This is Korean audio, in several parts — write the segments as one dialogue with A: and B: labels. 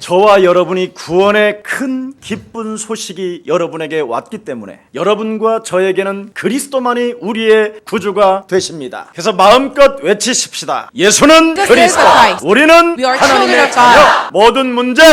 A: 저와 여러분이 구원의 큰 기쁜 소식이 여러분에게 왔기 때문에 여러분과 저에게는 그리스도만이 우리의 구주가 되십니다. 그래서 마음껏 외치십시다. 예수는 그리스도, 우리는 하나님의 자녀, 모든 문제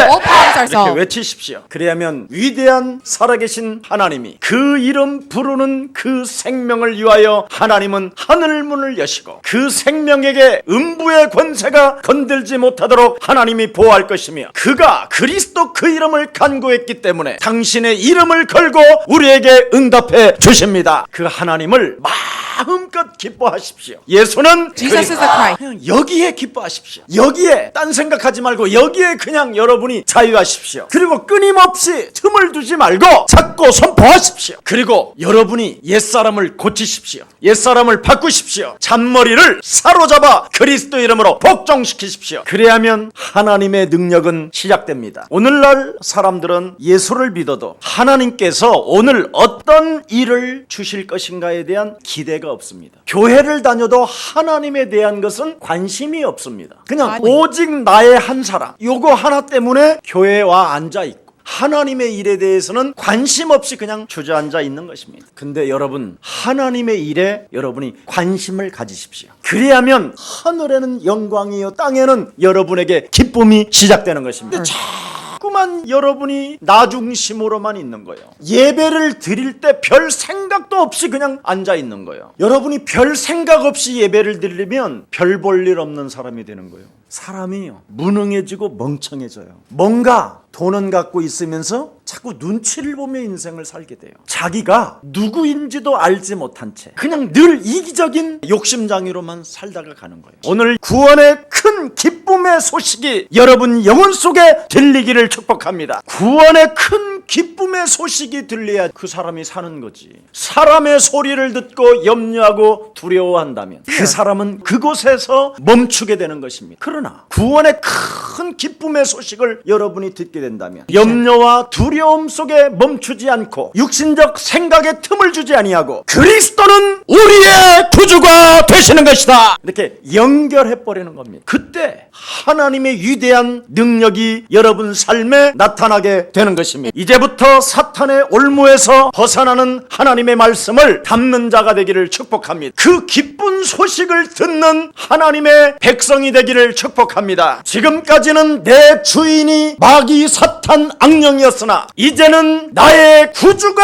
A: 이렇게 외치십시오. 그래야면 위대한 살아계신 하나님이 그 이름 부르는 그 생명을 위하여 하나님은 하늘문을 여시고 그 생명에게 음부의 권세가 건들지 못하도록 하나님이 보호할 것이며 그가 그리스도 그 이름을 간구했기 때문에 당신의 이름을 걸고 우리에게 응답해 주십니다. 그 하나님을 마음껏 기뻐하십시오. 예수는 그리스도. 그냥 여기에 기뻐하십시오. 여기에 딴 생각하지 말고 여기에 그냥 여러분이 자유하십시오. 그리고 끊임없이 틈을 두지 말고 찾고 선포하십시오. 그리고 여러분이 옛사람을 고치십시오. 옛사람을 바꾸십시오. 잔머리를 사로잡아 그리스도 이름으로 복종시키십시오. 그래야면 하나님의 능력은 시작됩니다. 오늘날 사람들은 예수를 믿어도 하나님께서 오늘 어떤 일을 주실 것인가에 대한 기대가 없습니다. 교회를 다녀도 하나님에 대한 것은 관심이 없습니다. 그냥 오직 나의 한 사람 요거 하나 때문에 교회에 와 앉아있고 하나님의 일에 대해서는 관심 없이 그냥 주저앉아 있는 것입니다. 근데 여러분, 하나님의 일에 여러분이 관심을 가지십시오. 그래야면 하늘에는 영광이요 땅에는 여러분에게 기쁨이 시작되는 것입니다. 자꾸만 여러분이 나 중심으로만 있는 거예요. 예배를 드릴 때 별 생각도 없이 그냥 앉아 있는 거예요. 여러분이 별 생각 없이 예배를 드리면 별 볼 일 없는 사람이 되는 거예요. 사람이요, 무능해지고 멍청해져요. 뭔가 돈은 갖고 있으면서 자꾸 눈치를 보며 인생을 살게 돼요. 자기가 누구인지도 알지 못한 채 그냥 늘 이기적인 욕심장애로만 살다가 가는 거예요. 오늘 구원의 큰 기쁨의 소식이 여러분 영혼 속에 들리기를 축복합니다. 구원의 큰 기쁨의 소식이 들려야 그 사람이 사는 거지. 사람의 소리를 듣고 염려하고 두려워한다면 그 사람은 그곳에서 멈추게 되는 것입니다. 그러나 구원의 큰 기쁨의 소식을 여러분이 듣게 된다면 염려와 두려움 속에 멈추지 않고 육신적 생각에 틈을 주지 아니하고 그리스도는 우리의 구주가 되시는 것이다 이렇게 연결해 버리는 겁니다. 그때 하나님의 위대한 능력이 여러분 삶에 나타나게 되는 것입니다. 이제부터 사탄의 올무에서 벗어나는 하나님의 말씀을 담는 자가 되기를 축복합니다. 그 기쁜 소식을 듣는 하나님의 백성이 되기를 축복합니다. 지금까지는 내 주인이 마귀 사탄 악령이었으나 이제는 나의 구주가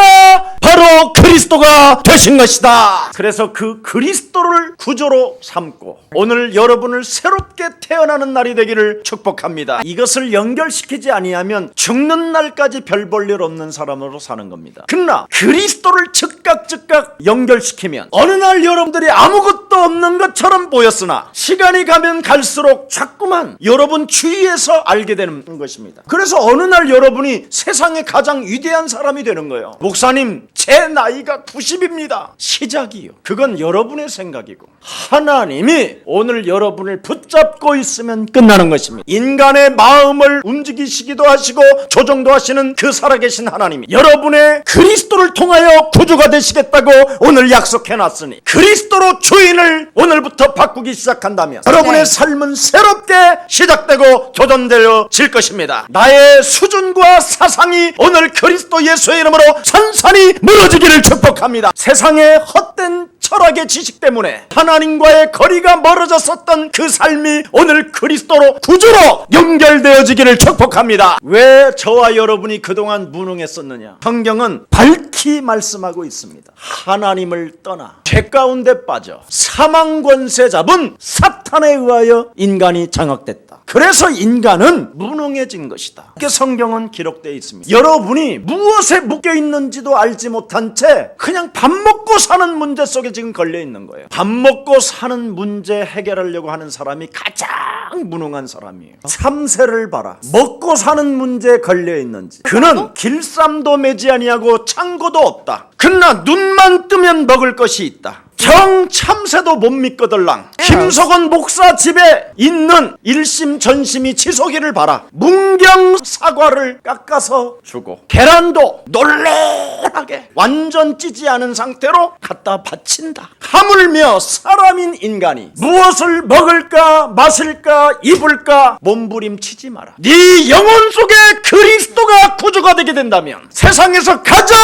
A: 바로 그리스도가 되신 것이다. 그래서 그 그리스도를 구주로 삼고 오늘 여러분을 새롭게 태어나는 날이 되기를 축복합니다. 이것을 연결시키지 아니하면 죽는 날까지 별 볼 일 없는 사람으로 사는 겁니다. 그러나 그리스도를 즉각 연결시키면 어느 날 여러분들이 아무것도 없는 것처럼 보였으나 시간이 가면 갈수록 자꾸만 여러분 주위에서 알게 되는 것입니다. 그래서 어느 날 여러분이 세상의 가장 위대한 사람이 되는 거예요. 목사님, 제 나이가 90입니다. 시작이요. 그건 여러분의 생각이고 하나님이 오늘 여러분을 붙잡고 있으면 끝나는 것입니다. 인간의 마음을 움직이시기도 하시고 조정도 하시는 그 살아계신 하나님이 여러분의 그리스도를 통하여 구주가 되시겠다고 오늘 약속해놨으니 그리스도로 주인을 오늘부터 바꾸기 시작한다면 여러분의 삶은 새롭게 시작되고 조정되어질 것입니다. 나의 수준과 사상이 오늘 그리스도 예수의 이름으로 산산이 무너지기를 축복합니다. 세상의 헛된 철학의 지식 때문에 하나님과의 거리가 멀어졌었던 그 삶이 오늘 그리스도로 구주로 연결되어지기를 축복합니다. 왜 저와 여러분이 그동안 무능했었느냐? 성경은 밝히 말씀하고 있습니다. 하나님을 떠나 죄 가운데 빠져 사망 권세 잡은 사탄에 의하여 인간이 장악됐다. 그래서 인간은 무능해진 것이다. 이렇게 성경은 기록되어 있습니다. 여러분이 무엇에 묶여 있는지도 알지 못한 채 그냥 밥 먹고 사는 문제 속에 지금 걸려 있는 거예요. 밥 먹고 사는 문제 해결하려고 하는 사람이 가장 무능한 사람이에요. 3세를 봐라. 먹고 사는 문제에 걸려 있는지. 그는 길쌈도 매지 아니하고 창고도 없다. 그러나 눈만 뜨면 먹을 것이 있다. 정 참새도 못 믿거들랑 김석원 목사 집에 있는 1심 전심이 치솟기를 바라 문경 사과를 깎아서 주고 계란도 놀래하게 완전 찌지 않은 상태로 갖다 바친다. 하물며 사람인 인간이 무엇을 먹을까 마실까 입을까 몸부림치지 마라. 네 영혼 속에 그리스도가 구주가 되게 된다면 세상에서 가장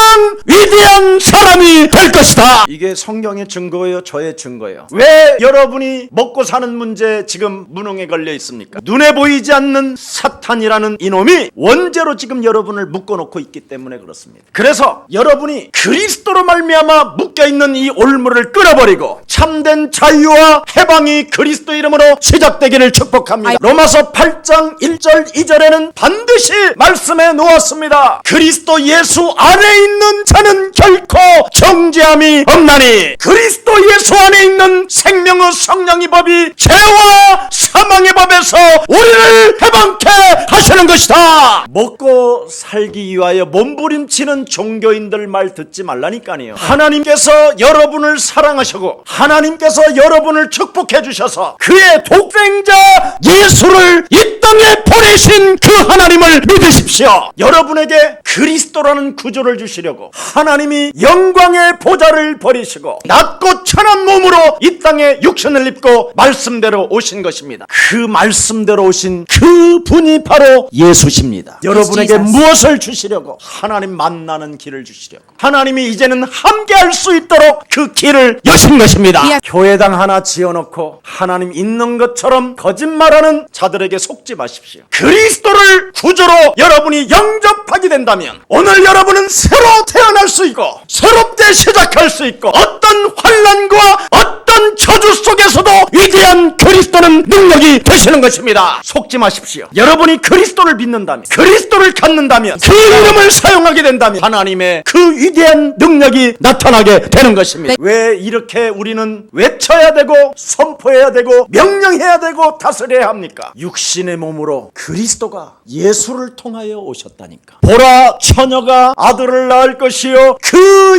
A: 위대한 사람이 될 것이다. 이게 성경의 증거예요, 저의 증거예요. 왜 여러분이 먹고 사는 문제 지금 무능에 걸려 있습니까? 눈에 보이지 않는 사탄이라는 이놈이 원죄로 지금 여러분을 묶어놓고 있기 때문에 그렇습니다. 그래서 여러분이 그리스도로 말미암아 묶여있는 이 올무를 끊어버리고 참된 자유와 해방이 그리스도 이름으로 시작되기를 축복합니다. 로마서 8장 1절 2절에는 반드시 말씀해 놓았습니다. 그리스도 예수 안에 있는 자는 결코 정죄함이 없나니 그리스도 예수 안에 있는 생명의 성령의 법이 죄와 사망의 법에서 우리를 해방케 하시는 것이다. 먹고 살기 위하여 몸부림치는 종교인들 말 듣지 말라니까요. 하나님께서 여러분을 사랑하시고 하나님께서 여러분을 축복해 주셔서 그의 독생자 예수를 이 땅에 보내신 그 하나님을 믿으십시오. 여러분에게 그리스도라는 구조를 주시려고 하나님이 영광의 보좌를 버리시고 낮고 천한 몸으로 이 땅에 육신을 입고 말씀대로 오신 것입니다. 그 말씀대로 오신 그 분이 바로 예수십니다. 여러분에게 무엇을 주시려고? 하나님 만나는 길을 주시려고 하나님이 이제는 함께할 수 있도록 그 길을 여신 것입니다. 교회당 하나 지어놓고 하나님 있는 것처럼 거짓말하는 자들에게 속지 마십시오. 그리스도를 구주로 여러분이 영접하게 된다면 오늘 여러분은 새로 태어날 수 있고 새롭게 시작할 수 있고 어떤 환난과 어떤 저주 속에서도 위대한 그리스도는 능력이 되시는 것입니다. 속지 마십시오. 여러분이 그리스도를 믿는다면 그리스도를 갖는다면 그 이름을 사용하게 된다면 하나님의 그 위대한 능력이 나타나게 되는 것입니다. 왜 이렇게 우리는 외쳐야 되고 선포해야 되고 명령해야 되고 다스려야 합니까? 육신의 몸으로 그리스도가 예수를 통하여 오셨다니까. 보라 처녀가 아들을 낳을 것이요 그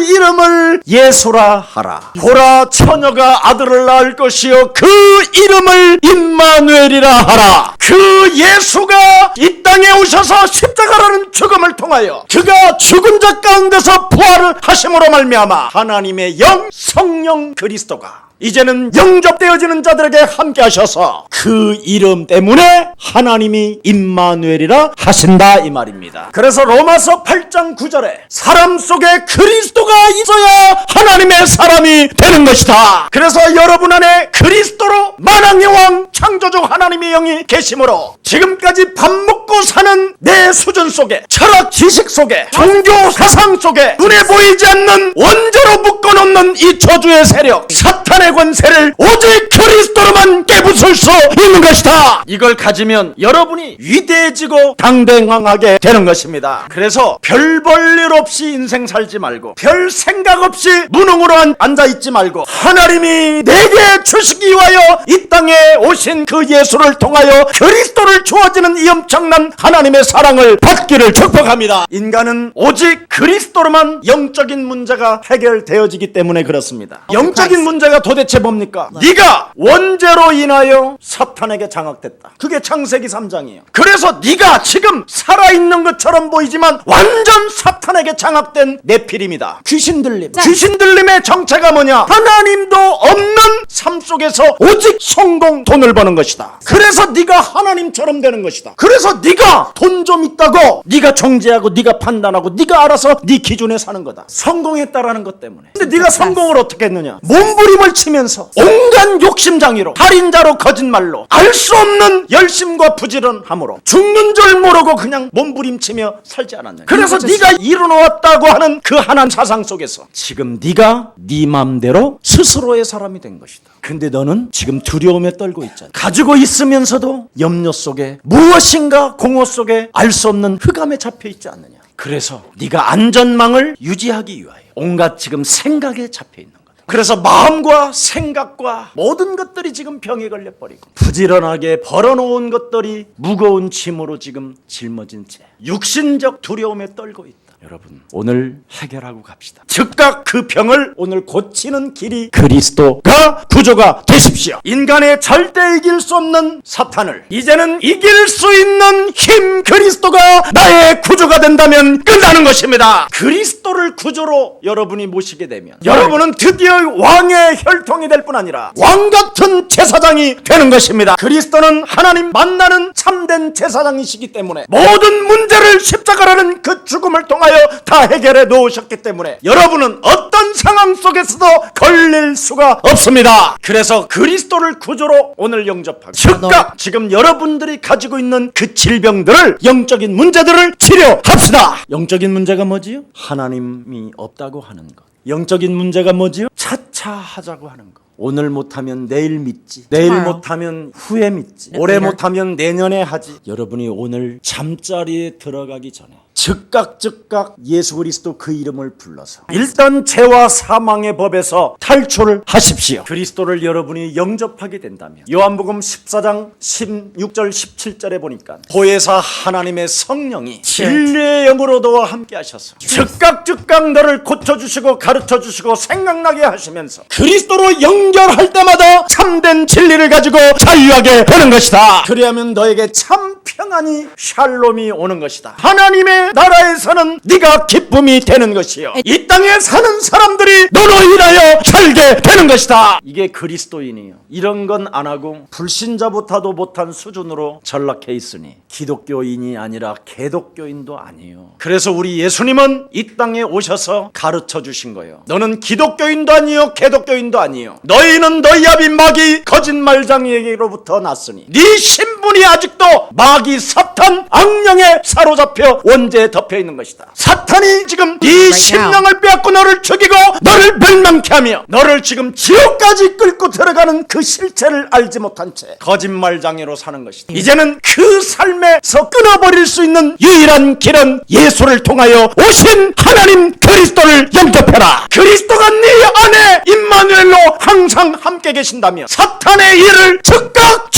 A: 이름을 예수라 하라. 보라 처녀가 아들을 낳을 것이요 그 이름을 임마누엘이라 하라. 그 예수가 이 땅에 오셔서 십자가라는 죽음을 통하여 그가 죽은 자 가운데서 부활을 하심으로 말미암아 하나님의 영 성령 그리스도가 이제는 영접되어지는 자들에게 함께 하셔서 그 이름 때문에 하나님이 임마누엘이라 하신다 이 말입니다. 그래서 로마서 8장 9절에 사람 속에 그리스도가 있어야 하나님의 사람이 되는 것이다. 그래서 여러분 안에 그리스도로 만왕의 왕 창조주 하나님의 영이 계심으로 지금까지 밥 먹고 사는 내 수준 속에 철학 지식 속에 종교 사상 속에 눈에 보이지 않는 원죄로 묶어놓는 이 저주의 세력 사탄의 권세를 오직 그리스도로만 깨부술 수 있는 것이다. 이걸 가지면 여러분이 위대해지고 당당하게 되는 것입니다. 그래서 별 볼 일 없이 인생 살지 말고 별 생각 없이 무능으로 앉아있지 말고 하나님이 내게 주시기 위하여 이 땅에 오신 그 예수를 통하여 그리스도를 주어지는 이 엄청난 하나님의 사랑을 받기를 축복합니다. 인간은 오직 그리스도로만 영적인 문제가 해결되어지기 때문에 그렇습니다. 영적인 문제가 도대체 뭡니까? 네가 원죄로 인하여 사탄에게 장악됐다. 그게 창세기 3장이에요. 그래서 네가 지금 살아있는 것처럼 보이지만 완전 사탄에게 장악된 네피림이다. 귀신 들림. 귀신 들림의 정체가 뭐냐? 하나님도 없는 삶 속에서 오직 성공, 돈을 버는 것이다. 그래서 네가 하나님처럼 되는 것이다. 그래서 네가 돈 좀 있다고 네가 정죄하고 네가 판단하고 네가 알아서 네 기준에 사는 거다. 성공했다라는 것 때문에. 근데 네가 성공을 어떻게 했느냐? 몸부림을 치면서 온갖 욕심장애로 살인자로 거짓말로 알 수 없는 열심과 부지런함으로 죽는 줄 모르고 그냥 몸부림치며 살지 않았느냐? 그래서 네가 이루어왔다고 하는 그 하나님 사상 속에서 지금 네가 네 맘대로 스스로의 사람이 된 것이다. 근데 너는 지금 두려움에 떨고 있잖아. 가지고 있으면서도 염려 속에 무엇인가 공허 속에 알 수 없는 흑암에 잡혀 있지 않느냐. 그래서 네가 안전망을 유지하기 위하여 온갖 지금 생각에 잡혀 있는 거다. 그래서 마음과 생각과 모든 것들이 지금 병에 걸려버리고 부지런하게 벌어놓은 것들이 무거운 짐으로 지금 짊어진 채 육신적 두려움에 떨고 있다. 여러분, 오늘 해결하고 갑시다. 즉각 그 병을 오늘 고치는 길이 그리스도가 구조가 되십시오. 인간의 절대 이길 수 없는 사탄을 이제는 이길 수 있는 힘 그리스도가 나의 구조가 된다면 끝나는 것입니다. 그리스도를 구조로 여러분이 모시게 되면 여러분은 드디어 왕의 혈통이 될 뿐 아니라 왕 같은 제사장이 되는 것입니다. 그리스도는 하나님 만나는 참된 제사장이시기 때문에 모든 문제를 십자가라는 그 죽음을 통하여 다 해결해 놓으셨기 때문에 여러분은 어떤 상황 속에서도 걸릴 수가 없습니다. 그래서 그리스도를 구조로 오늘 영접하고 즉각 지금 여러분들이 가지고 있는 그 질병들을, 영적인 문제들을 치료합시다. 영적인 문제가 뭐지요? 하나님이 없다고 하는 것. 영적인 문제가 뭐지요? 차차 하자고 하는 것. 오늘 못하면 내일 믿지, 내일 못하면 후에 믿지, 올해 못하면 내년에 하지. 여러분이 오늘 잠자리에 들어가기 전에 즉각 예수 그리스도 그 이름을 불러서 일단 죄와 사망의 법에서 탈출을 하십시오. 그리스도를 여러분이 영접하게 된다면 요한복음 14장 16절 17절에 보니까 보혜사 하나님의 성령이 진리의 영으로 너와 함께 하셔서 즉각 너를 고쳐주시고 가르쳐주시고 생각나게 하시면서 그리스도로 연결할 때마다 참된 진리를 가지고 자유하게 되는 것이다. 그리하면 너에게 참 평안이 샬롬이 오는 것이다. 하나님의 나라에서는 네가 기쁨이 되는 것이요, 이 땅에 사는 사람들이 너로 인하여 살게 되는 것이다. 이게 그리스도인이요. 이런 건 안 하고 불신자보다도 못한 수준으로 전락해 있으니 기독교인이 아니라 개독교인도 아니에요. 그래서 우리 예수님은 이 땅에 오셔서 가르쳐 주신 거예요. 너는 기독교인도 아니요 개독교인도 아니요, 너희는 너희 아비 마귀 거짓말장이에게로부터 났으니 네 신분이 아직도 마귀 사탄 악령에 사로잡혀 원죄에 덮여 있는 것이다. 사탄이 지금 네 심령을 빼앗고 너를 죽이고 너를 멸망케 하며 너를 지금 지옥까지 끌고 들어가는 그 실체를 알지 못한 채 거짓말장애로 사는 것이다. 이제는 그 삶에서 끊어버릴 수 있는 유일한 길은 예수를 통하여 오신 하나님 그리스도를 영접해라. 그리스도가 네 안에 임마누엘로 항상 함께 계신다면 사탄의 일을 즉각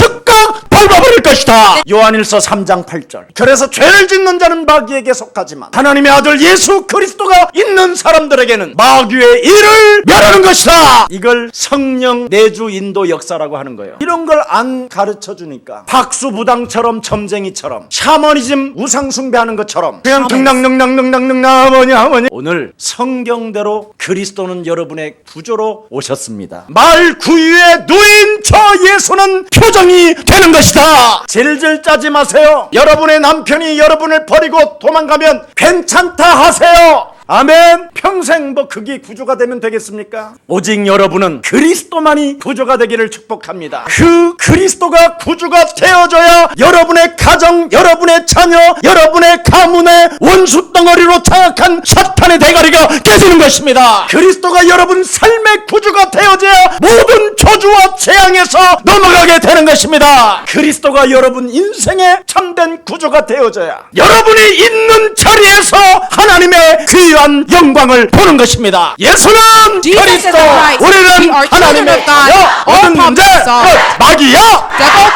A: 밟아버릴 것이다. 요한일서 3장 8절. 그래서 죄를 짓는 자는 마귀에게 속하지만 하나님의 아들 예수 그리스도가 있는 사람들에게는 마귀의 일을 멸하는 것이다. 이걸 성령 내주 인도 역사라고 하는 거예요. 이런 걸 안 가르쳐 주니까 박수부당처럼 점쟁이처럼 샤머니즘 우상 숭배하는 것처럼 그냥 등락능락능락능락 뭐냐 오늘 성경대로 그리스도는 여러분의 구조로 오셨습니다. 말 구유에 누인 저 예수는 표정이 되는 것이다. 질질 짜지 마세요. 여러분의 남편이 여러분을 버리고 도망가면 괜찮다 하세요. 아멘. 평생 그게 구조가 되면 되겠습니까? 오직 여러분은 그리스도만이 구조가 되기를 축복합니다. 그 그리스도가 구조가 되어져야 여러분의 가정, 여러분의 자녀, 여러분의 가문의 원수 덩어리로 장악한 사탄의 대가리가 깨지는 것입니다. 그리스도가 여러분 삶의 구조가 되어져야 모든 저주와 재앙에서 넘어가게 되는 것입니다. 그리스도가 여러분 인생의 참된 구조가 되어져야 여러분이 있는 자리에서 하나님의 귀한 영광을 보는 것입니다. 예수는 그리스도, 우리는 하나님의 자녀. 모든 문제 마귀야.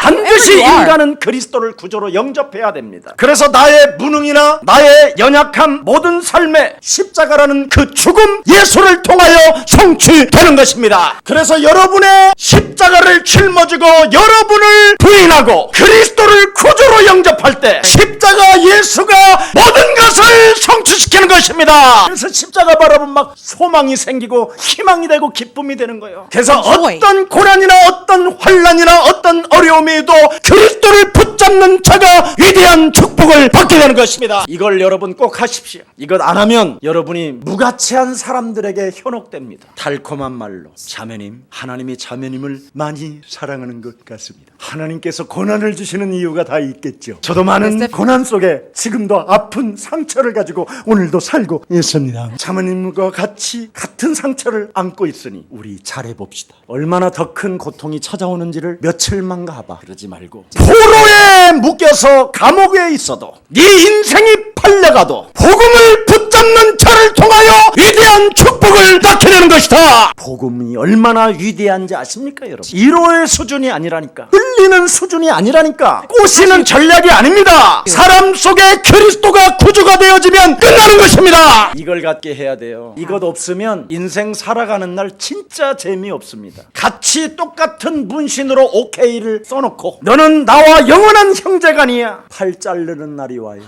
A: 반드시 인간은 그리스도를 구조로 영접해야 됩니다. 그래서 나의 무능이나 나의 연약함, 모든 삶의 십자가라는 그 죽음 예수를 통하여 성취되는 것입니다. 그래서 여러분의 십자가를 짊어지고 여러분을 부인하고 그리스도를 구조로 영접할 때 십자가 예수가 모든 것을 성취시키는 것입니다. 그래서 십자가 바라보면 막 소망이 생기고 희망이 되고 기쁨이 되는 거예요. 그래서 어떤 고난이나 어떤 환난이나 어떤 어려움에도 그리스도를 붙잡는 자가 위대한 축복을 받게 되는 것입니다. 이걸 여러분 꼭 하십시오. 이것 안 하면 여러분이 무가치한 사람들에게 현혹됩니다. 달콤한 말로 자매님, 하나님이 자매님을 많이 사랑하는 것 같습니다. 하나님께서 고난을 주시는 이유가 다 있겠죠. 저도 많은 고난 속에 지금도 아픈 상처를 가지고 오늘도 살고 있습니다. 자매님과 같은 상처를 안고 있으니 우리 잘해봅시다. 얼마나 더 큰 고통이 찾아오는지를 며칠만 가봐 그러지 말고 포로에 묶여서 감옥에 있어도 네 인생이 팔려가도 복음을 붙잡는 없는 자를 통하여 위대한 축복을 나타내는 것이다. 복음이 얼마나 위대한지 아십니까 여러분? 1호의 수준이 아니라니까, 흘리는 수준이 아니라니까, 꼬시는 전략이 아닙니다. 사람 속에 그리스도가 구주가 되어지면 끝나는 것입니다. 이걸 갖게 해야 돼요. 이것 없으면 인생 살아가는 날 진짜 재미없습니다. 같이 똑같은 문신으로 OK를 써놓고 너는 나와 영원한 형제간이야, 팔 자르는 날이 와요.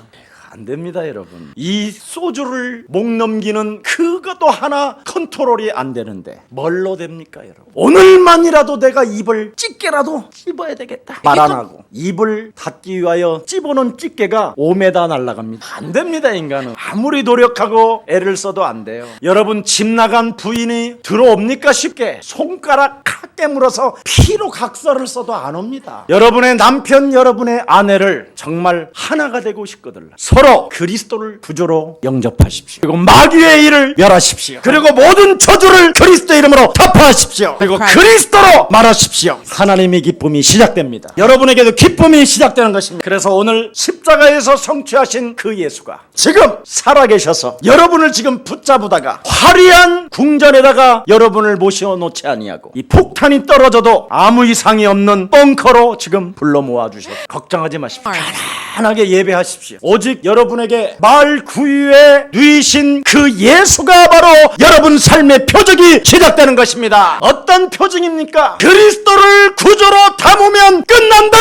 A: 안 됩니다 여러분. 이 소주를 목 넘기는 그것도 하나 컨트롤이 안 되는데 뭘로 됩니까 여러분? 오늘만이라도 내가 입을 집게라도 찝어야 되겠다, 말 안 하고 입을 닫기 위하여 찝어놓은 집게가 5m 날아갑니다. 안 됩니다. 인간은 아무리 노력하고 애를 써도 안 돼요. 여러분, 집 나간 부인이 들어옵니까? 쉽게 손가락 칵 깨물어서 피로 각서를 써도 안 옵니다. 여러분의 남편, 여러분의 아내를 정말 하나가 되고 싶거든 서로 그리스도를 구주로 영접하십시오. 그리고 마귀의 일을 멸하십시오. 그리고 모든 저주를 그리스도 이름으로 타파하십시오. 그리고 그리스도로 말하십시오. 하나님의 기쁨이 시작됩니다. 여러분에게도 기쁨이 시작되는 것입니다. 그래서 오늘 십자가에서 성취하신 그 예수가 지금 살아계셔서 여러분을 지금 붙잡으다가 화려한 궁전에다가 여러분을 모셔놓지 아니하고 이 폭탄이 떨어져도 아무 이상이 없는 벙커로 지금 불러 모아주셔서 걱정하지 마십시오. 편안하게 예배하십시오. 오직 여러분에게 말 구유에 누이신 그 예수가 바로 여러분 삶의 표적이 시작되는 것입니다. 어떤 표징입니까? 그리스도를 구주로 담으면 끝난다.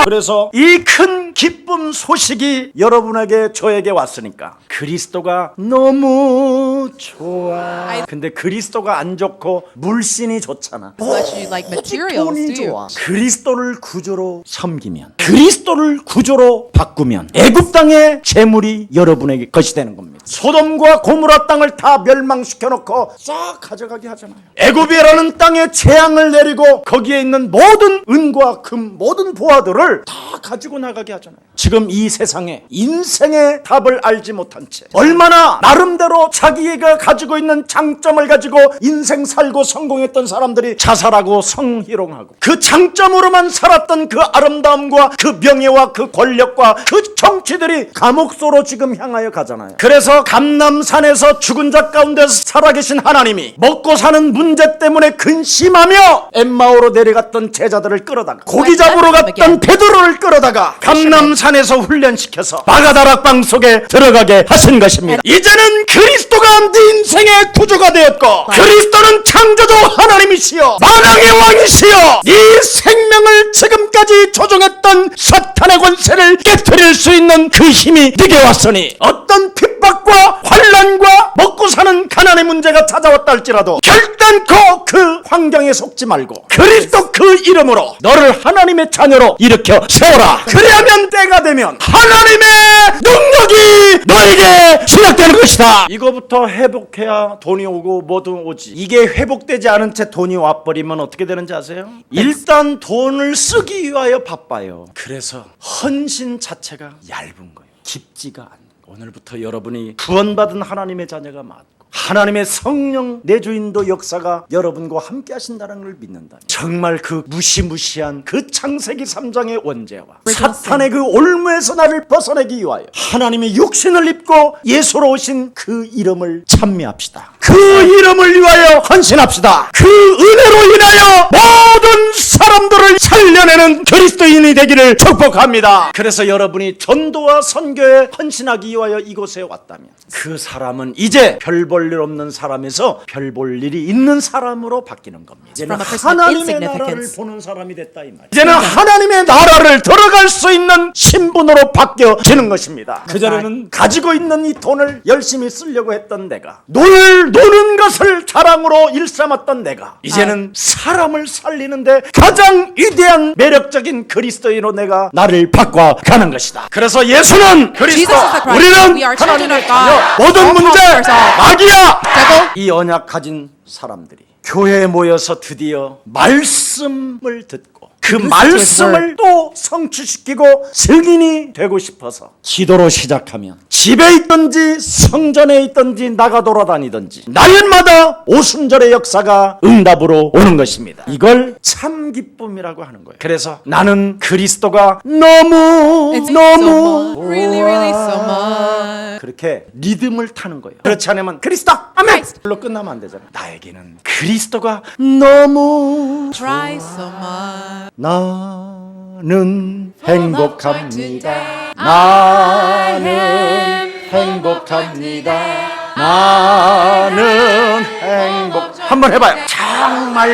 A: 그래서 이 큰 기쁨 소식이 여러분에게 저에게 왔으니까 그리스도가 너무 좋아. 근데 그리스도가 안 좋고 물신이 좋잖아. 돈이 좋아. 그리스도를 구주로 섬기면, 그리스도를 구주로 바꾸면 애굽 땅의 재물이 여러분에게 것이 되는 겁니다. 소돔과 고모라 땅을 다 멸망시켜놓고 싹 가져가게 하잖아요. 애굽이라는 땅에 재앙을 내리고 거기에 있는 모든 은과 금, 모든 보화들을 다 가지고 나가게 하잖아요. 지금 이 세상에 인생의 답을 알지 못한 채 얼마나 나름대로 자기가 가지고 있는 장점을 가지고 인생 살고 성공했던 사람들이 자살하고 성희롱하고 그 장점으로만 살았던 그 아름다움과 그 명예와 그 권력과 그 정치들이 감옥소로 지금 향하여 가잖아요. 그래서 감람산에서 죽은 자 가운데서 살아계신 하나님이 먹고 사는 문제 때문에 근심하며 엠마오로 내려갔던 제자들을 끌어다가 고기 잡으러 갔던 베드로를 끌어다가 감람산에서 훈련시켜서 마가다락방 속에 들어가게 하신 것입니다. 이제는 그리스도가 네 인생의 구주가 되었고 그리스도는 창조주 하나님이시여 만왕의 왕이시여 네 생명을 지금까지 조종했던 사탄의 권세를 깨뜨릴 수 있는 그 힘이 네게 왔으니 어떤 핍박과 환난과 먹고 사는 가난의 문제가 찾아왔다 할지라도 결단코 그 환경에 속지 말고 그리스도 그 이름으로 너를 하나님의 자녀로 일으켜 세워라. 그리하면 때가 되면 하나님의 능력이 너에게 시작되는 것이다. 이거부터 회복해야 돈이 오고 뭐든 오지. 이게 회복되지 않은 채 돈이 와버리면 어떻게 되는지 아세요? 일단 돈을 쓰기 위하여 바빠요. 그래서 헌신 자체가 얇은 거예요. 깊지가 않아요. 오늘부터 여러분이 구원받은 하나님의 자녀가 맞고 하나님의 성령 내주인도 역사가 여러분과 함께 하신다는 걸 믿는다. 정말 그 무시무시한 그 창세기 3장의 원죄와 사탄의 그 올무에서 나를 벗어내기 위하여 하나님의 육신을 입고 예수로 오신 그 이름을 찬미합시다. 그 이름을 위하여 헌신합시다. 그 은혜로 인하여 모든 사람들을 살려내는 그리스도인이 되기를 축복합니다. 그래서 여러분이 전도와 선교에 헌신하기 위하여 이곳에 왔다면 그 사람은 이제 별 볼 일 없는 사람에서 별 볼 일이 있는 사람으로 바뀌는 겁니다. 이제는 하나님의 나라를 보는 사람이 됐다 이 말이에요. 이제는 하나님의 나라를 들어갈 수 있는 신분으로 바뀌어지는 것입니다. 그전에는 가지고 있는 이 돈을 열심히 쓰려고 했던 내가, 노는 것을 자랑으로 일삼았던 내가, 이제는 사람을 살리는데 가장 위대한 매력적인 그리스도인으로 내가 나를 바꿔가는 것이다. 그래서 예수는 그리스도, 우리는 하나님의 자녀. 모든 문제 마귀야. 이 언약 가진 사람들이 교회에 모여서 드디어 말씀을 듣고 그 말씀을 또 성취시키고 증인이 되고 싶어서 기도로 시작하면 집에 있든지 성전에 있든지 나가 돌아다니든지 날마다 오순절의 역사가 응답으로 오는 것입니다. 이걸 참 기쁨이라고 하는 거예요. 그래서 나는 그리스도가 너무 그렇게 리듬을 타는 거예요. 그렇지 않으면 그리스도 아멘 불로 끝나면 안 되잖아요. 나에게는 그리스도가 너무
B: Try so much.
A: 나는 행복합니다. 나는 행복합니다. 나는 한번 해봐요.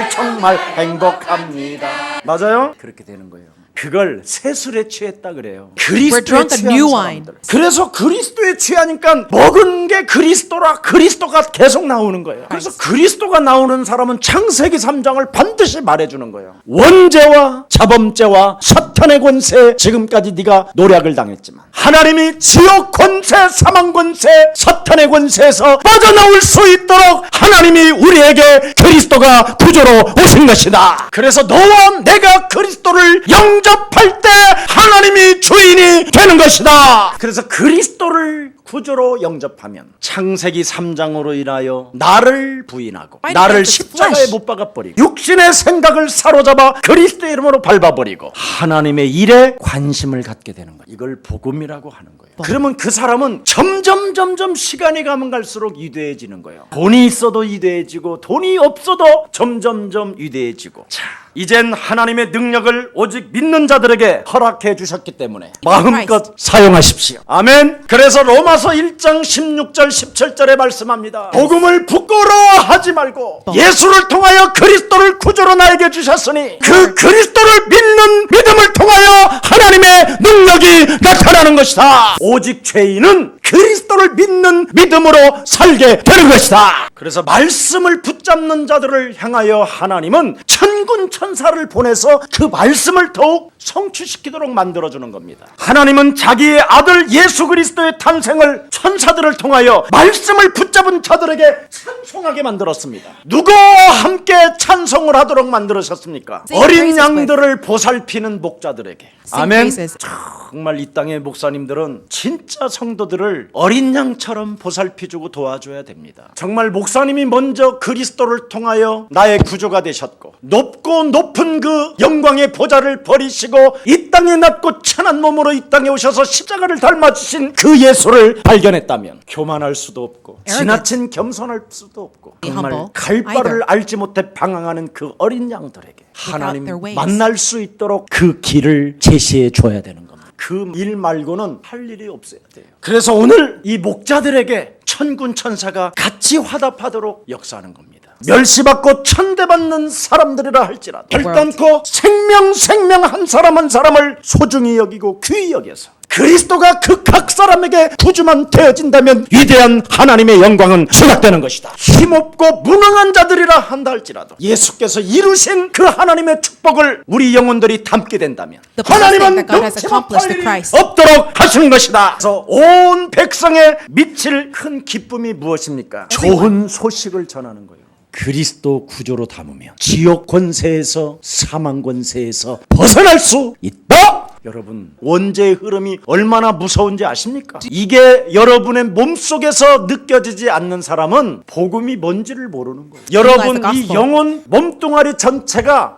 A: 정말 행복합니다. 맞아요? 그렇게 되는 거예요. 그걸 새술에 취했다 그래요. 그리스도에
B: drunk on
A: 취한
B: new
A: 사람들. 그래서 그리스도에 취하니까 먹은 게 그리스도라 그리스도가 계속 나오는 거예요. 그래서 그리스도가 나오는 사람은 창세기 3장을 반드시 말해주는 거예요. 원죄와 자범죄와 사탄의 권세 지금까지 네가 노략을 당했지만 하나님이 지옥 권세 사망 권세 사탄의 권세에서 빠져나올 수 있도록 하나님이 우리에게 그리스도가 구주로 오신 것이다. 그래서 너와 내가 그리스도를 영접할 때 하나님이 주인이 되는 것이다. 그래서 그리스도를 구주로 영접하면 창세기 3장으로 인하여 나를 부인하고 나를 십자가에 못 박아버리고 육신의 생각을 사로잡아 그리스도의 이름으로 밟아버리고 하나님의 일에 관심을 갖게 되는 거예요. 이걸 복음이라고 하는 거예요. 그러면 그 사람은 점점 시간이 가면 갈수록 위대해지는 거예요. 돈이 있어도 위대해지고 돈이 없어도 점점 위대해지고. 자, 이젠 하나님의 능력을 오직 믿는 자들에게 허락해 주셨기 때문에 마음껏 사용하십시오. 아멘. 그래서 로마서 1장 16절 17절에 말씀합니다. 복음을 부끄러워하지 말고 예수를 통하여 그리스도를 구주로 나에게 주셨으니 그 그리스도를 믿는 믿음을 통하여 하나님의 능력이 나타나는 것이다. 오직 죄인은 그리스도를 믿는 믿음으로 살게 되는 것이다. 그래서 말씀을 붙잡는 자들을 향하여 하나님은 천군 천사를 보내서 그 말씀을 더욱 성취시키도록 만들어주는 겁니다. 하나님은 자기의 아들 예수 그리스도의 탄생을 천사들을 통하여 말씀을 붙잡은 자들에게 찬송하게 만들었습니다. 누구와 함께 찬송을 하도록 만들으셨습니까? 어린 양들을 보살피는 목자들에게. 아멘. 정말 이 땅의 목사님들은 진짜 성도들을 어린 양처럼 보살피주고 도와줘야 됩니다. 정말 목사님이 먼저 그리스도를 통하여 나의 구주가 되셨고 높고 높은 그 영광의 보좌를 버리시고 이 땅에 낮고 천한 몸으로 이 땅에 오셔서 십자가를 닮아주신 그 예수를 발견했다면 교만할 수도 없고 지나친 겸손할 수도 없고 정말 갈 바를 알지 못해 방황하는 그 어린 양들에게 하나님이 만날 수 있도록 그 길을 제시해 줘야 되는 겁니다. 그 일 말고는 할 일이 없어야 돼요. 그래서 오늘 이 목자들에게 천군 천사가 같이 화답하도록 역사하는 겁니다. 멸시받고 천대받는 사람들이라 할지라도 결단코 생명 한 사람 한 사람을 소중히 여기고 귀히 여겨서 그리스도가 그 각 사람에게 구주만 되어진다면 위대한 하나님의 영광은 시작되는 것이다. 힘없고 무능한 자들이라 한다 할지라도 예수께서 이루신 그 하나님의 축복을 우리 영혼들이 담게 된다면 하나님은 넘치는 일이 없도록 하시는 것이다. 그래서 온 백성에 미칠 큰 기쁨이 무엇입니까? 좋은 소식을 전하는 거예요. 그리스도 구조로 담으면 지옥 권세에서 사망 권세에서 벗어날 수 있다. 여러분 원죄의 흐름이 얼마나 무서운지 아십니까? 이게 여러분의 몸속에서 느껴지지 않는 사람은 복음이 뭔지를 모르는 거예요. 여러분 이 영혼 몸뚱아리 전체가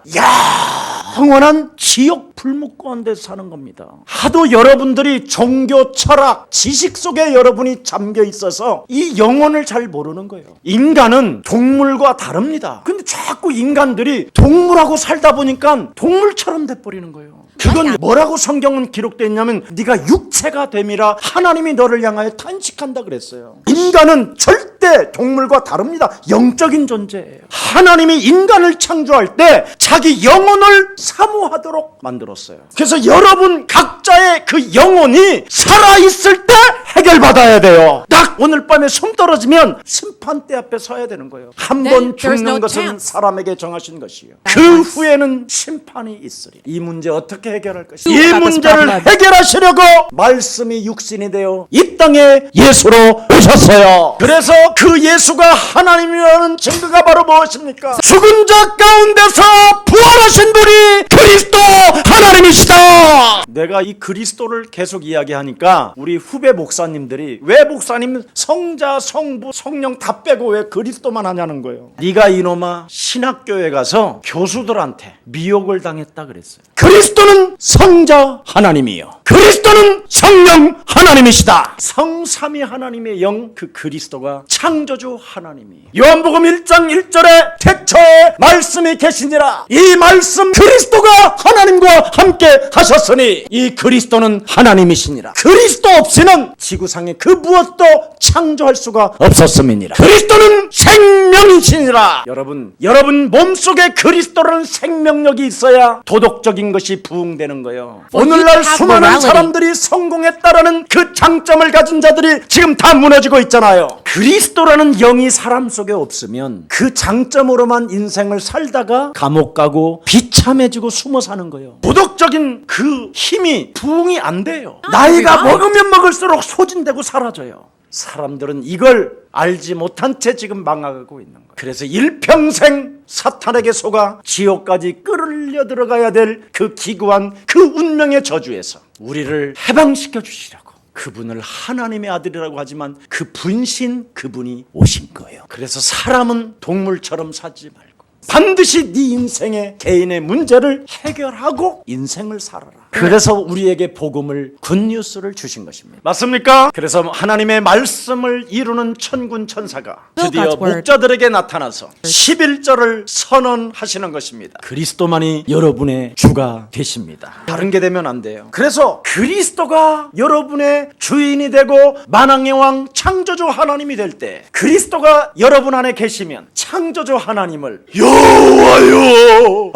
A: 영원한 지옥 불목 가운데 사는 겁니다. 하도 여러분들이 종교, 철학, 지식 속에 여러분이 잠겨 있어서 이 영혼을 잘 모르는 거예요. 인간은 동물과 다릅니다. 근데 자꾸 인간들이 동물하고 살다 보니까 동물처럼 돼버리는 거예요. 그건 뭐라고 성경은 기록되어 있냐면 네가 육체가 됨이라 하나님이 너를 향하여 탄식한다 그랬어요. 인간은 절대 동물과 다릅니다. 영적인 존재예요. 하나님이 인간을 창조할 때 자기 영혼을 사모하도록 만들었어요. 그래서 여러분 각자의 그 영혼이 살아있을 때 해결받아야 돼요. 딱 오늘 밤에 숨 떨어지면 심판대 앞에 서야 되는 거예요. 한 번 죽는 것은 사람에게 정하신 것이요 그 후에는 심판이 있으리. 이 문제 어떻게 해결할 것이요 이 문제를 해결하시려고 말씀이 육신이 되어 이 땅에 예수로 오셨어요. 그래서 그 예수가 하나님이라는 증거가 바로 무엇입니까? 죽은 자 가운데서 부활하신 분이 그리스도 하나님이시다. 내가 이 그리스도를 계속 이야기하니까 우리 후배 목사님들이 왜 목사님 성자, 성부, 성령 다 빼고 왜 그리스도만 하냐는 거예요. 네가 이놈아 신학교에 가서 교수들한테 미혹을 당했다 그랬어요. 그리스도는 성자 하나님이요 그리스도는 성령 하나님이시다. 성삼위 하나님의 영, 그 그리스도가 창조주 하나님이 요한복음 1장 1절에 태초에 말씀이 계시니라. 이 말씀 그리스도가 하나님과 함께 하셨으니 이 그리스도는 하나님이시니라. 그리스도 없이는 지구상에 그 무엇도 창조할 수가 없었음이니라. 그리스도는 생명이시니라. 여러분 몸속에 그리스도라는 생명력이 있어야 도덕적인 것이 부흥되는 거예요. 오늘날 수많은 사람들이 성공했다라는 그 장점을 가진 자들이 지금 다 무너지고 있잖아요. 그리스도라는 영이 사람 속에 없으면 그 장점으로만 인생을 살다가 감옥 가고 비참해지고 숨어 사는 거예요. 도덕적인 그 힘이 부흥이 안 돼요. 나이가 먹으면 먹을수록 소진되고 사라져요. 사람들은 이걸 알지 못한 채 지금 망하고 있는 거예요. 그래서 일평생 사탄에게 속아 지옥까지 끌려 들어가야 될 그 기구한 그 운명의 저주에서 우리를 해방시켜 주시라고 그분을 하나님의 아들이라고 하지만 그 분신 그분이 오신 거예요. 그래서 사람은 동물처럼 살지 말고 반드시 네 인생의 개인의 문제를 해결하고 인생을 살아라. 그래서 우리에게 복음을 굿뉴스를 주신 것입니다. 맞습니까? 그래서 하나님의 말씀을 이루는 천군 천사가 드디어 목자들에게 나타나서 11절을 선언하시는 것입니다. 그리스도만이 여러분의 주가 되십니다. 다른 게 되면 안 돼요. 그래서 그리스도가 여러분의 주인이 되고 만왕의 왕 창조주 하나님이 될 때 그리스도가 여러분 안에 계시면 창조주 하나님을 여호와여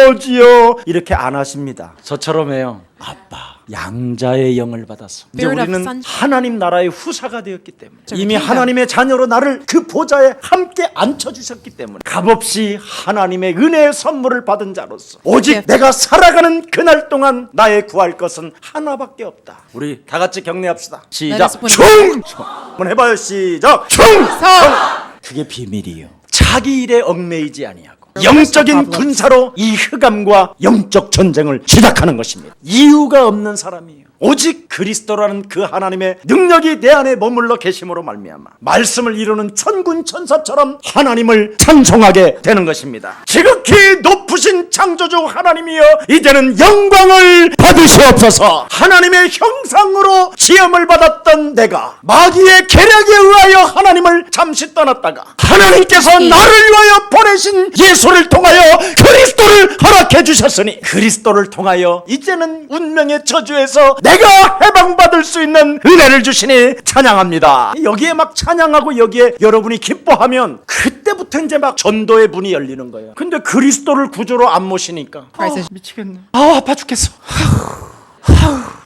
A: 아버지여 이렇게 안 하십니다. 저처럼 해요. 아빠 양자의 영을 받았어. 이제 우리는 하나님 나라의 후사가 되었기 때문에 이미 하나님의 자녀로 나를 그 보좌에 함께 앉혀주셨기 때문에 값없이 하나님의 은혜의 선물을 받은 자로서 오직 내가 살아가는 그날 동안 나의 구할 것은 하나밖에 없다. 우리 다 같이 격려합시다. 시작. 충성. 한번 해봐요. 시작. 충성. 그게 비밀이에요. 자기 일에 얽매이지 아니하고 영적인 군사로 이 흑암과 영적 전쟁을 시작하는 것입니다. 이유가 없는 사람이에요. 오직 그리스도라는 그 하나님의 능력이 내 안에 머물러 계심으로 말미암아 말씀을 이루는 천군 천사처럼 하나님을 찬송하게 되는 것입니다. 지극히 높으신 창조주 하나님이여 이제는 영광을 받으시옵소서. 하나님의 형상으로 지음을 받았던 내가 마귀의 계략에 의하여 하나님을 잠시 떠났다가 하나님께서 나를 위하여 보내신 예수를 통하여 그리스도를 허락해 주셨으니 그리스도를 통하여 이제는 운명의 저주에서 내가 해방받을 수 있는 은혜를 주시니 찬양합니다. 여기에 막 찬양하고 여기에 여러분이 기뻐하면 그때부터 이제 막 전도의 문이 열리는 거예요. 근데 그리스도를 구조로 안 모시니까 미치겠네. 아파 죽겠어.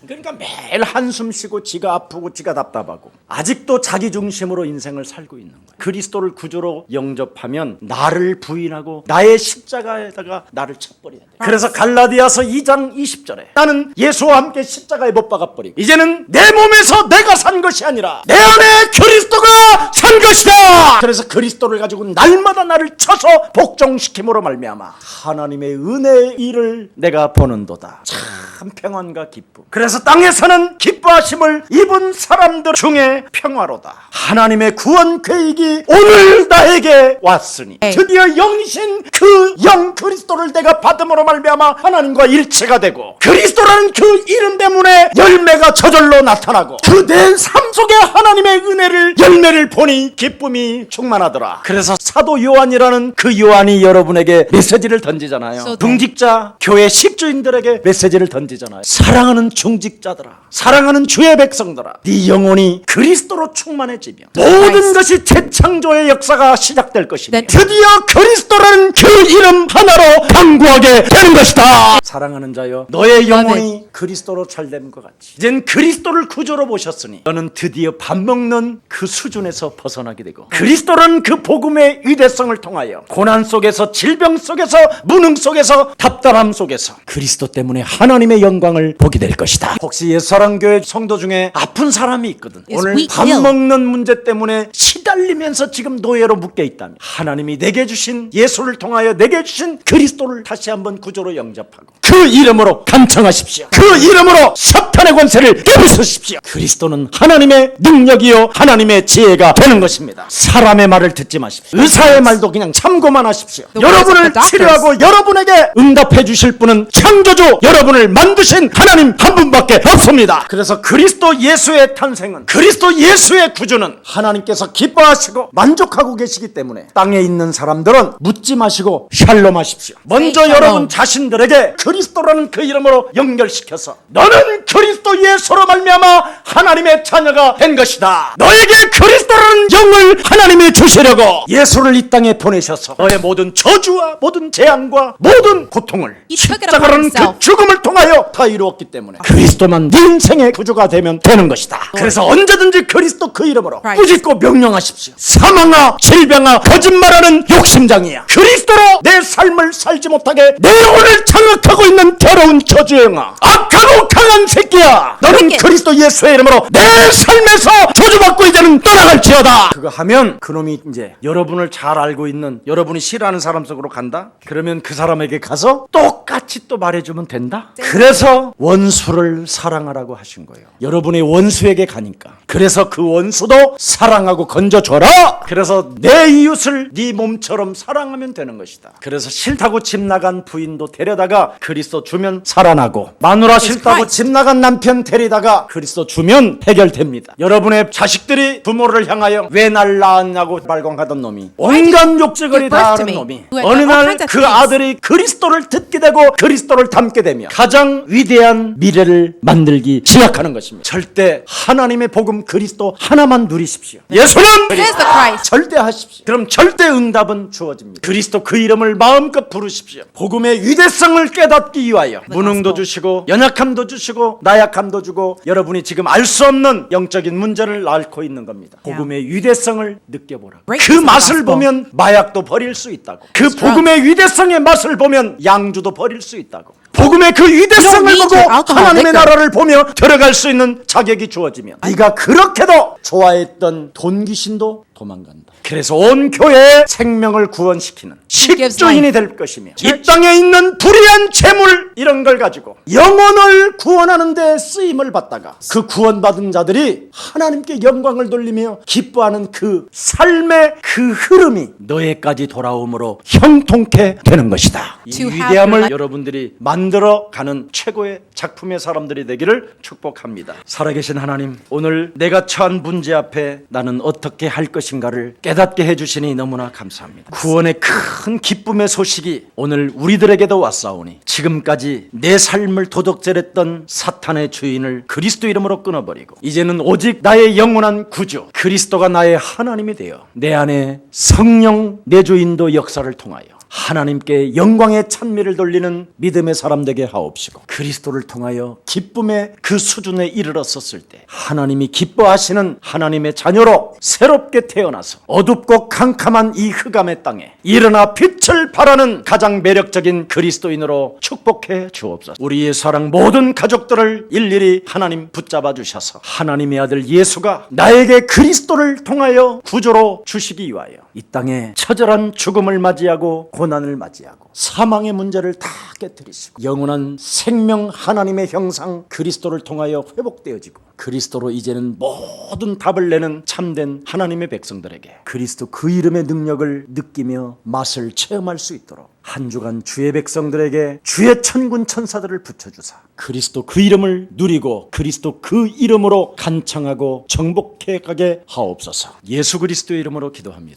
A: 그러니까 매일 한숨 쉬고 지가 아프고 지가 답답하고 아직도 자기 중심으로 인생을 살고 있는 거예요. 그리스도를 구조로 영접하면 나를 부인하고 나의 십자가에다가 나를 쳐버려야 돼. 그래서 갈라디아서 2장 20절에 나는 예수와 함께 십자가에 못 박아버리고 이제는 내 몸에서 내가 산 것이 아니라 내 안에 그리스도가 산 것이다. 그래서 그리스도를 가지고 날마다 나를 쳐서 복종시킴으로 말미암아 하나님의 은혜의 일을 내가 보는도다. 참 평안과 기쁨. 그래서 땅에서는 기뻐하심을 입은 사람들 중에 평화로다. 하나님의 구원 계획이 오늘 나에게 왔으니 드디어 영이신 그 영 그리스도를 내가 받음으로 말미암아 하나님과 일체가 되고 그리스도라는 그 이름 때문에 열매가 저절로 나타나고 그 내 삶 속에 하나님의 은혜를 열매를 보니 기쁨이 충만하더라. 그래서 사도 요한이라는 그 요한이 여러분에게 메시지를 던지잖아요. 중직자 교회 십주인들에게 메시지를 던지잖아요. 사랑하는 중직자들아, 사랑하는 주의 백성들아, 네 영혼이 그리스도로 충만해지며 모든 것이 재창조의 역사가 시작될 것이며 드디어 그리스도라는 그 이름 하나로 강구하게 되는 것이다. 사랑하는 자여, 너의 영혼이 그리스도로 잘된 것 같이 이젠 그리스도를 구조로 모셨으니 너는 드디어 밥 먹는 그 수준에서 벗어나게 되고 그리스도라는 그 복음의 의대성을 통하여 고난 속에서 질병 속에서 무능 속에서 답답함 속에서 그리스도 때문에 하나님의 영광을 보게 될 것이다. 혹시 옛사랑교회 성도 중에 아픈 사람이 있거든. 오늘
B: weak
A: 밥
B: will.
A: 먹는 문제 때문에 시달리면서 지금 노예로 묶여 있다면 하나님이 내게 주신 예수를 통하여 내게 주신 그리스도를 다시 한번 구조로 영접하고 그 이름으로 간청하십시오. 그 이름으로 사탄의 권세를 깨부수십시오. 그리스도는 하나님의 능력이요 하나님의 지혜가 되는 것입니다. 사람의 말을 듣지 마십시오. 의사의 말도 그냥 참고만 하십시오.
B: The words of
A: 여러분을
B: the doctors.
A: 치료하고 여러분에게 응답해 주실 분은 창조주 여러분을 만드신 하나님 한 분밖에 없습니다. 그래서 그리스도 예수의 탄생은, 그리스도 예수의 구주는 하나님께서 기뻐하시고 만족하고 계시기 때문에 땅에 있는 사람들은 묻지 마시고 샬롬하십시오. 먼저
B: 샬롬.
A: 여러분 자신들에게 그리스도라는 그 이름으로 연결시켜서 너는 그리스도 예수로 말미암아 하나님의 자녀가 된 것이다. 너에게 그리스도라는 영을 하나님이 주시려고 예수를 이 땅에 보내셔서 너의 모든 저주와 모든 재앙과 모든 고통을
B: He took it upon
A: 십자가라는
B: himself.
A: 그 죽음을 통하여 다 이루었기 때문에 그리스도만 네 인생의 구주가 되면 되는 것이다. 그래서 언제든지 그리스도 그 이름으로
B: Christ.
A: 꾸짖고 명령하십시오. 사망아 질병아 거짓말하는 욕심장이야. 그리스도로 내 삶을 살지 못하게 내 영혼을 장악하고 있는 더러운 저주영아, 악하고 강한 새끼야. 너는
B: Wicked.
A: 그리스도 예수의 이름으로 내 삶에서 저주받고 이제는 떠나갈지어다. 그거 하면 그놈이 이제 여러분을 잘 알고 있는 여러분이 싫어하는 사람 속으로 간다? 그러면 그 사람에게 가서 똑같이 또 말해주면 된다? 그래서 원수를 사랑하라고 하신 거예요. 여러분의 원수에게 가니까. 그래서 그 원수도 사랑하고 건져줘라. 그래서 내 이웃을 네 몸처럼 사랑하면 되는 것이다. 그래서 싫다고 집 나간 부인도 데려다가 그리스도 주면 살아나고, 마누라 싫다고 집 나간 남편 데리다가 그리스도 주면 해결됩니다. 여러분의 자식들이 부모를 향하여 왜 날 낳았냐고 발광하던 놈이, 온갖 욕짓거리 다 하는 놈이 어느 날 그 아들이 그리스도를 듣게 되고 그리스도를 닮게 되며 가장 위대한 미래를 만들기 시작하는 것입니다. 절대 하나님의 복음 그리스도 하나만 누리십시오. 예수는
B: is the Christ.
A: 절대 하십시오. 그럼 절대 응답은 주어집니다. 그리스도 그 이름을 마음껏 부르십시오. 복음의 위대성을 깨닫기 위하여 무능도 주시고 연약함도 주시고 나약함도 주고 여러분이 지금 알 수 없는 영적인 문제를 앓고 있는 겁니다. 복음의 위대성을 느껴보라고. 그 맛을 보면 마약도 버릴 수 있다고. 그 복음의 위대성의 맛을 보면 양주도 버릴 수 있다고. 복음의 그 위대성을
B: You don't
A: 보고
B: need your alcohol,
A: 하나님의
B: liquor.
A: 나라를 보며 들어갈 수 있는 자격이 주어지면 네가 그렇게도 좋아했던 돈 귀신도 도망간다. 그래서 온 교회의 생명을 구원시키는 식주인이 될 것이며 이 땅에 있는 불의한 재물 이런 걸 가지고 영혼을 구원하는 데 쓰임을 받다가 그 구원받은 자들이 하나님께 영광을 돌리며 기뻐하는 그 삶의 그 흐름이 너에까지 돌아옴으로 형통케 되는 것이다. 이
B: To have
A: 위대함을
B: your life.
A: 여러분들이 만들어가는 최고의 작품의 사람들이 되기를 축복합니다. 살아계신 하나님, 오늘 내가 처한 문제 앞에 나는 어떻게 할 것인가를 깨닫게 해주시니 너무나 감사합니다. 구원의 큰 기쁨의 소식이 오늘 우리들에게도 왔사오니 지금까지 내 삶을 도적질했던 사탄의 주인을 그리스도 이름으로 끊어버리고 이제는 오직 나의 영원한 구주 그리스도가 나의 하나님이 되어 내 안에 성령 내주인도 역사를 통하여 하나님께 영광의 찬미를 돌리는 믿음의 사람 되게 하옵시고 그리스도를 통하여 기쁨의 그 수준에 이르렀었을 때 하나님이 기뻐하시는 하나님의 자녀로 새롭게 태어나서 어둡고 캄캄한 이 흑암의 땅에 일어나 빛을 발하는 가장 매력적인 그리스도인으로 축복해 주옵소서. 우리의 사랑 모든 가족들을 일일이 하나님 붙잡아 주셔서 하나님의 아들 예수가 나에게 그리스도를 통하여 구조로 주시기 위하여 이 땅에 처절한 죽음을 맞이하고 고난을 맞이하고 사망의 문제를 다 깨뜨리시고 영원한 생명 하나님의 형상 그리스도를 통하여 회복되어지고 그리스도로 이제는 모든 답을 내는 참된 하나님의 백성들에게 그리스도 그 이름의 능력을 느끼며 맛을 체험할 수 있도록 한 주간 주의 백성들에게 주의 천군 천사들을 붙여주사 그리스도 그 이름을 누리고 그리스도 그 이름으로 간청하고 정복해 가게 하옵소서. 예수 그리스도의 이름으로 기도합니다.